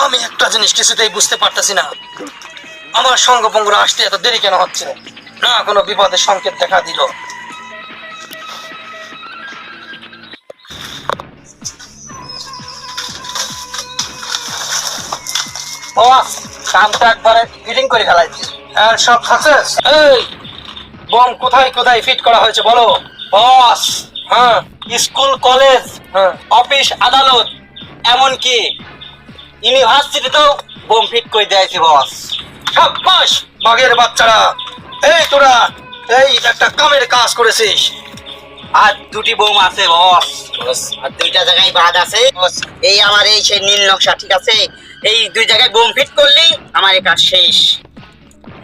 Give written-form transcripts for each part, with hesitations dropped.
আমি একটা জিনিস কিছুতেই বুঝতে পারতেছি না, আমার সঙ্গপঙ্গরা আসতে এত দেরি কেন হচ্ছে? না কোনো বিপদের সংকেত দেখা দিল। বস, কামটা একবারে ফিটিং করে ফেলাইছি। আর সব সাকসেস? এই বম কোথায় কোথায় ফিট করা হয়েছে বলো। বস, হ্যাঁ, স্কুল, কলেজ, হ্যাঁ, অফিস, আদালত, এমনকি ইউনিভার্সিটিতেও বোম ফিট করে দিয়েছি বস। সাব্বাস বাঘের বাচ্চারা, এই তোরা এই একটা কামের কাজ করেছিস। আর দুটি বোম আছে বস। আর দুইটা জায়গায় বাদ আছে বস। এই আমার এই সেই নীল নকশা, ঠিক আছে? এই দুই জায়গায় বোম ফিট করলেই আমার এই কাজ শেষ।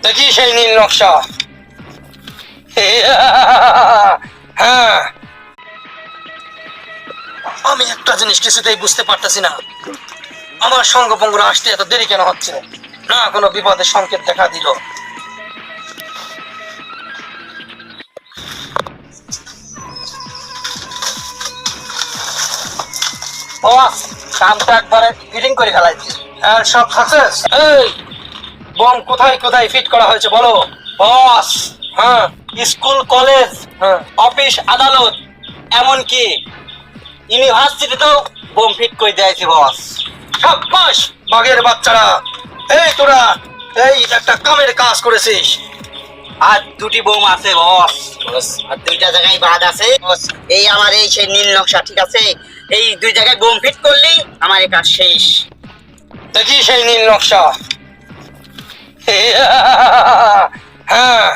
দেখি সেই নীল নকশা। হ্যাঁ, আমি একটা জিনিস কিছুতেই বুঝতে পারতেছি না, আমার সঙ্গপঙ্গরা আসতে এত দেরি কেন হচ্ছে? না কোনো বিপদের সংকেত দেখা দিল। বস, কামটা একবারে ফিটিং করে ফেলাইছি। আর সব সাকসেস? এই বম কোথায় কোথায় ফিট করা হয়েছে বলো। বস, হ্যাঁ, স্কুল, কলেজ, হ্যাঁ, অফিস, আদালত, এমনকি ইউনিভার্সিটিতেও বোম ফিট করে দিয়েছি বস। সাব্বাস বাঘের বাচ্চারা, এই তোরা এই একটা কামের কাজ করেছিস। আর দুটি বোম আছে বস। আর দুইটা জায়গায় বাদ আছে বস। এই আমার এই সেই নীল নকশা, ঠিক আছে? এই দুই জায়গায় বোম ফিট করলেই আমার এই কাজ শেষ। দেখি সেই নীল নকশা। হ্যাঁ,